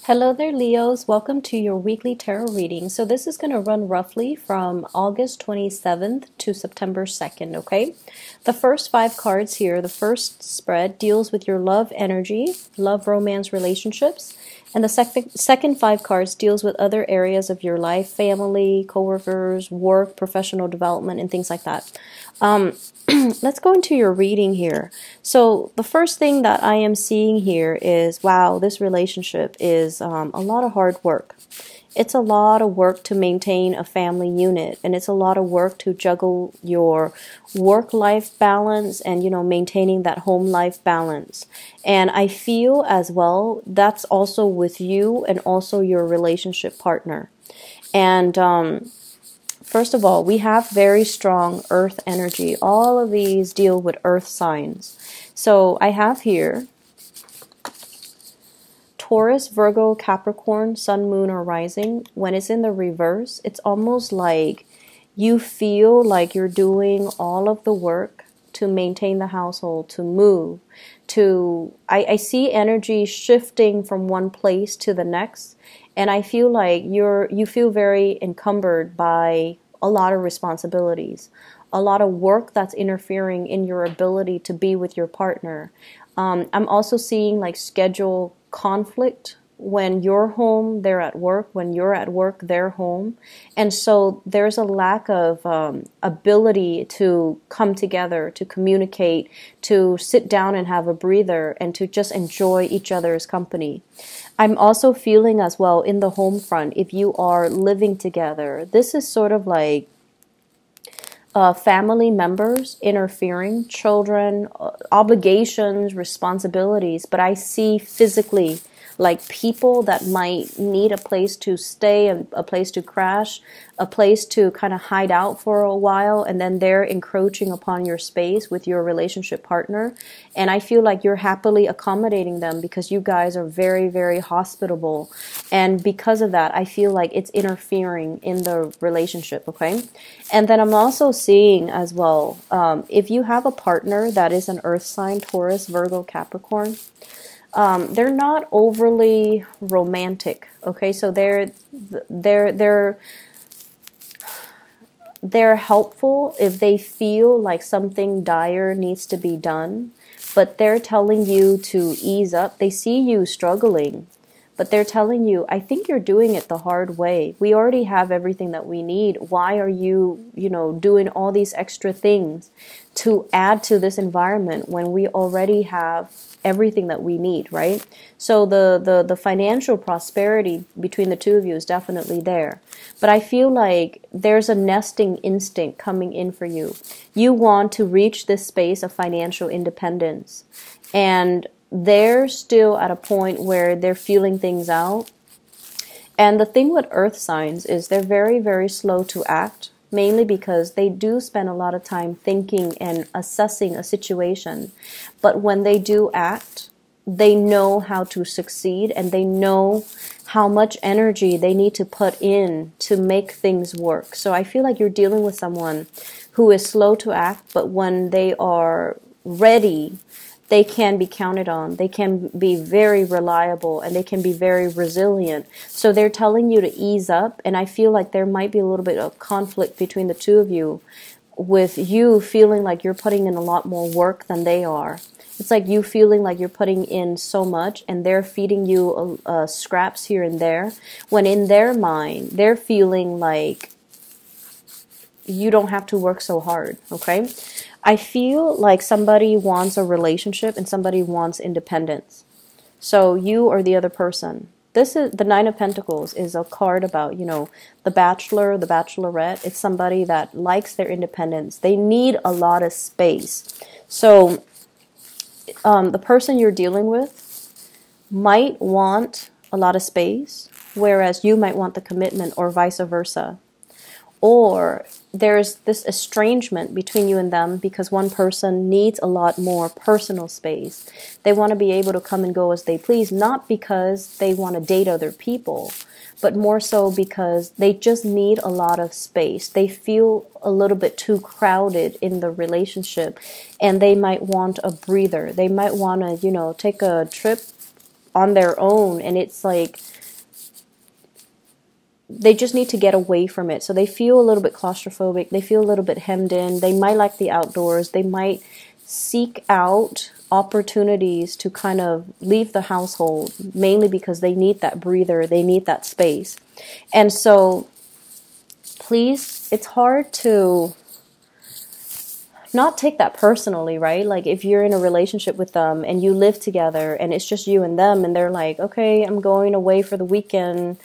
Hello there, Leos. Welcome to your weekly tarot reading. So this is going to run roughly from August 27th to September 2nd, okay? The first 5 cards here, the first spread deals with your love energy, love, romance, relationships. And the second 5 cards deals with other areas of your life, family, coworkers, work, professional development, and things like that. Let's go into your reading here. So the first thing that I am seeing here is, wow, this relationship is a lot of hard work. It's a lot of work to maintain a family unit, and it's a lot of work to juggle your work-life balance and, maintaining that home-life balance. And I feel as well that's also with you and also your relationship partner. And first of all, we have very strong earth energy. All of these deal with earth signs. So I have here Taurus, Virgo, Capricorn, Sun, Moon, or Rising. When it's in the reverse, it's almost like you feel like you're doing all of the work to maintain the household, to move, I see energy shifting from one place to the next, and I feel like you feel very encumbered by a lot of responsibilities, a lot of work that's interfering in your ability to be with your partner. I'm also seeing like schedule conflict. When you're home, they're at work. When you're at work, they're home. And so there's a lack of ability to come together, to communicate, to sit down and have a breather, and to just enjoy each other's company. I'm also feeling as well in the home front, if you are living together, this is sort of like family members interfering, children, obligations, responsibilities, but I see physically like people that might need a place to stay, a place to crash, a place to kind of hide out for a while, and then they're encroaching upon your space with your relationship partner. And I feel like you're happily accommodating them because you guys are very, very hospitable. And because of that, I feel like it's interfering in the relationship, okay? And then I'm also seeing as well, if you have a partner that is an earth sign, Taurus, Virgo, Capricorn, they're not overly romantic, okay? So they're helpful if they feel like something dire needs to be done, but they're telling you to ease up. They see you struggling, but they're telling you, I think you're doing it the hard way. We already have everything that we need. Why are you, doing all these extra things to add to this environment when we already have everything that we need, right? So the financial prosperity between the two of you is definitely there. But I feel like there's a nesting instinct coming in for you. You want to reach this space of financial independence. And they're still at a point where they're feeling things out. And the thing with earth signs is they're very, very slow to act, mainly because they do spend a lot of time thinking and assessing a situation. But when they do act, they know how to succeed, and they know how much energy they need to put in to make things work. So I feel like you're dealing with someone who is slow to act, but when they are ready, they can be counted on. They can be very reliable, and they can be very resilient. So they're telling you to ease up, and I feel like there might be a little bit of conflict between the two of you, with you feeling like you're putting in a lot more work than they are. It's like you feeling like you're putting in so much, and they're feeding you scraps here and there, when in their mind, they're feeling like you don't have to work so hard, okay? I feel like somebody wants a relationship and somebody wants independence. So you or the other person. This is the Nine of Pentacles is a card about, the bachelor, the bachelorette. It's somebody that likes their independence. They need a lot of space. So the person you're dealing with might want a lot of space, whereas you might want the commitment, or vice versa. Or there's this estrangement between you and them because one person needs a lot more personal space. They want to be able to come and go as they please, not because they want to date other people, but more so because they just need a lot of space. They feel a little bit too crowded in the relationship, and they might want a breather. They might want to, take a trip on their own, and it's like they just need to get away from it. So they feel a little bit claustrophobic. They feel a little bit hemmed in. They might like the outdoors. They might seek out opportunities to kind of leave the household, mainly because they need that breather. They need that space. And so please, it's hard to not take that personally, right? Like if you're in a relationship with them and you live together and it's just you and them, and they're like, okay, I'm going away for the weekend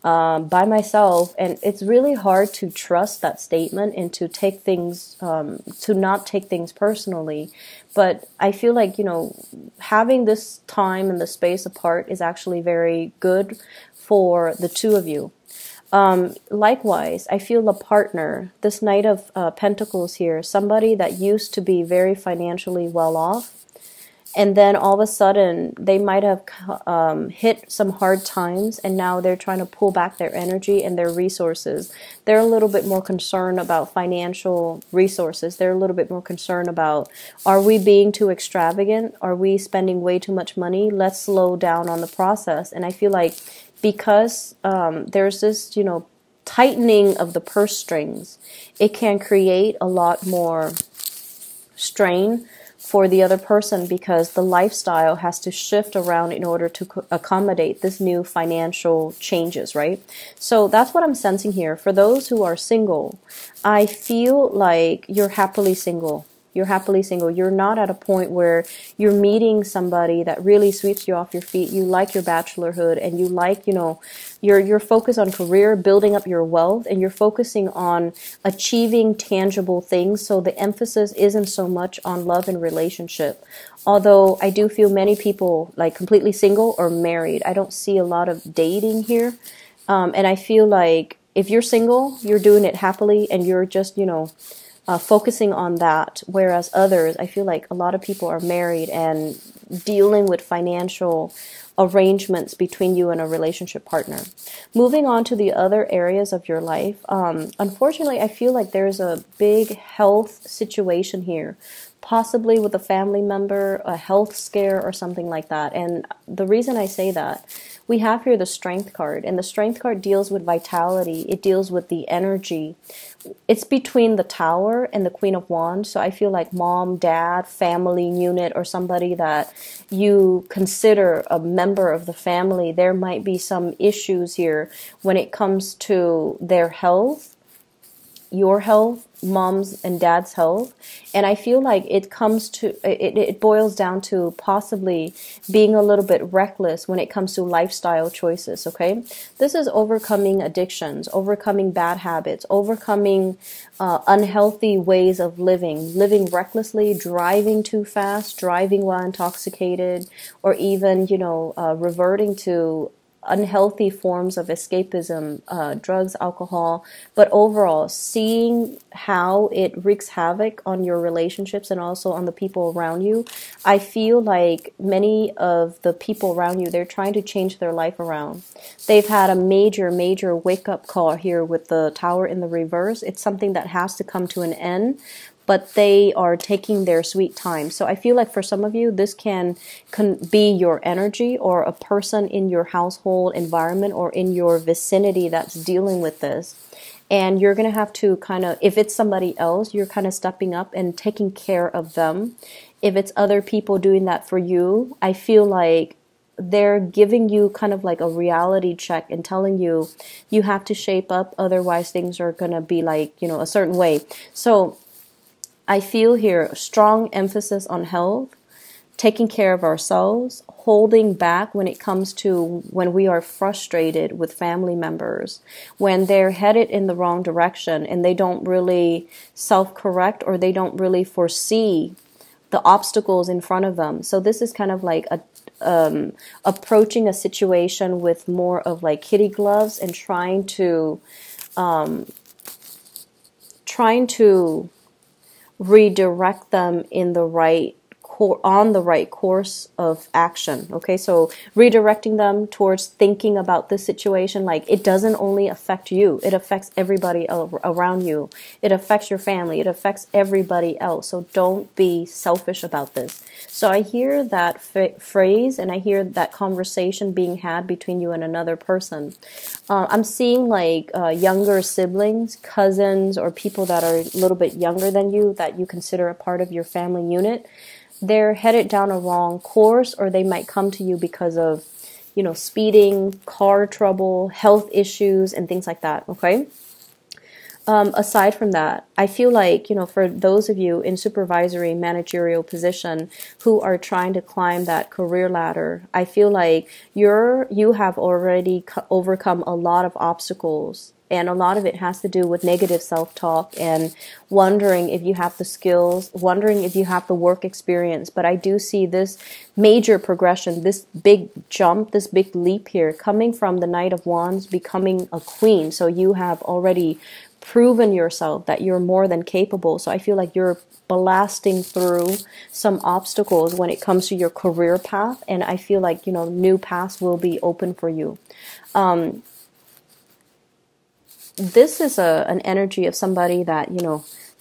by myself. And it's really hard to trust that statement and to take things, to not take things personally. But I feel like, having this time and the space apart is actually very good for the two of you. Likewise, I feel a partner, this Knight of Pentacles here, somebody that used to be very financially well off, and then all of a sudden they might have hit some hard times, and now they're trying to pull back their energy and their resources. They're a little bit more concerned about financial resources. They're a little bit more concerned about, are we being too extravagant? Are we spending way too much money? Let's slow down on the process. And I feel like because there's this, tightening of the purse strings, it can create a lot more strain for the other person, because the lifestyle has to shift around in order to accommodate this new financial changes, right? So that's what I'm sensing here. For those who are single, I feel like you're happily single. You're happily single. You're not at a point where you're meeting somebody that really sweeps you off your feet. You like your bachelorhood, and you like, you're focused on career, building up your wealth, and you're focusing on achieving tangible things. So the emphasis isn't so much on love and relationship. Although I do feel many people like completely single or married. I don't see a lot of dating here. And I feel like if you're single, you're doing it happily, and you're just, focusing on that, whereas others, I feel like a lot of people are married and dealing with financial arrangements between you and a relationship partner. Moving on to the other areas of your life, unfortunately, I feel like there's a big health situation here, possibly with a family member, a health scare or something like that. And the reason I say that, we have here the Strength card, and the Strength card deals with vitality. It deals with the energy. It's between the Tower and the Queen of Wands. So I feel like mom, dad, family unit, or somebody that you consider a member of the family, there might be some issues here when it comes to their health, your health, mom's and dad's health. And I feel like it boils down to possibly being a little bit reckless when it comes to lifestyle choices, okay? This is overcoming addictions, overcoming bad habits, overcoming unhealthy ways of living recklessly, driving too fast, driving while intoxicated, or even, reverting to unhealthy forms of escapism, drugs, alcohol, but overall seeing how it wreaks havoc on your relationships and also on the people around you. I feel like many of the people around you, they're trying to change their life around. They've had a major wake-up call here with the Tower in the reverse. It's something that has to come to an end, but they are taking their sweet time. So I feel like for some of you, this can be your energy, or a person in your household environment or in your vicinity that's dealing with this. And you're going to have to if it's somebody else, you're kind of stepping up and taking care of them. If it's other people doing that for you, I feel like they're giving you kind of like a reality check and telling you, you have to shape up, otherwise things are going to be like, a certain way. So I feel here a strong emphasis on health, taking care of ourselves, holding back when it comes to when we are frustrated with family members, when they're headed in the wrong direction and they don't really self-correct, or they don't really foresee the obstacles in front of them. So this is kind of like approaching a situation with more of like kitty gloves and trying to redirect them in the right on the right course of action. Okay, so redirecting them towards thinking about this situation, like it doesn't only affect you, it affects everybody around you. It affects your family, it affects everybody else. So don't be selfish about this. So I hear that phrase, and I hear that conversation being had between you and another person. I'm seeing like younger siblings, cousins, or people that are a little bit younger than you that you consider a part of your family unit. They're headed down a wrong course, or they might come to you because of, speeding, car trouble, health issues, and things like that. Okay. Aside from that, I feel like, for those of you in supervisory managerial position who are trying to climb that career ladder, I feel like you have already overcome a lot of obstacles, and a lot of it has to do with negative self-talk and wondering if you have the skills, wondering if you have the work experience. But I do see this major progression, this big jump, this big leap here coming from the Knight of Wands becoming a queen. So you have already proven yourself that you're more than capable. So I feel like you're blasting through some obstacles when it comes to your career path, and I feel like new paths will be open for you. This is an energy of somebody that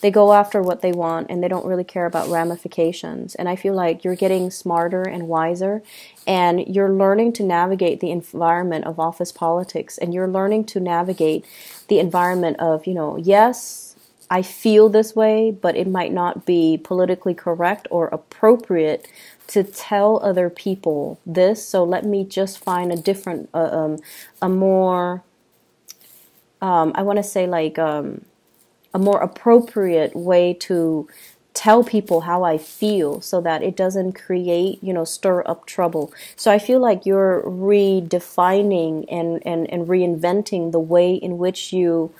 they go after what they want and they don't really care about ramifications. And I feel like you're getting smarter and wiser, and you're learning to navigate the environment of office politics, and you're learning to navigate the environment of, yes, I feel this way, but it might not be politically correct or appropriate to tell other people this. So let me just find a different, a more, I want to say like, a more appropriate way to tell people how I feel so that it doesn't create, stir up trouble. So I feel like you're redefining and reinventing the way in which you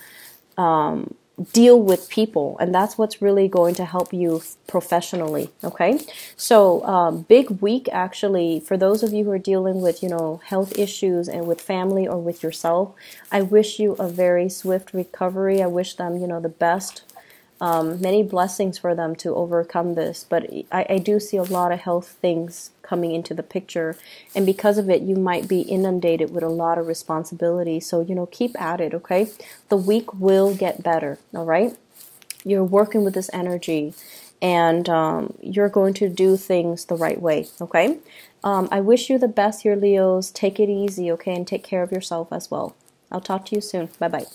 deal with people, and that's what's really going to help you professionally. Okay, so big week actually for those of you who are dealing with health issues and with family or with yourself. I wish you a very swift recovery. I wish them the best. Many blessings for them to overcome this, but I do see a lot of health things coming into the picture, and because of it you might be inundated with a lot of responsibility. So keep at it. Okay, the week will get better. All right, you're working with this energy, and you're going to do things the right way. Okay, I wish you the best here, Leos. Take it easy, okay, and take care of yourself as well. I'll talk to you soon. Bye bye.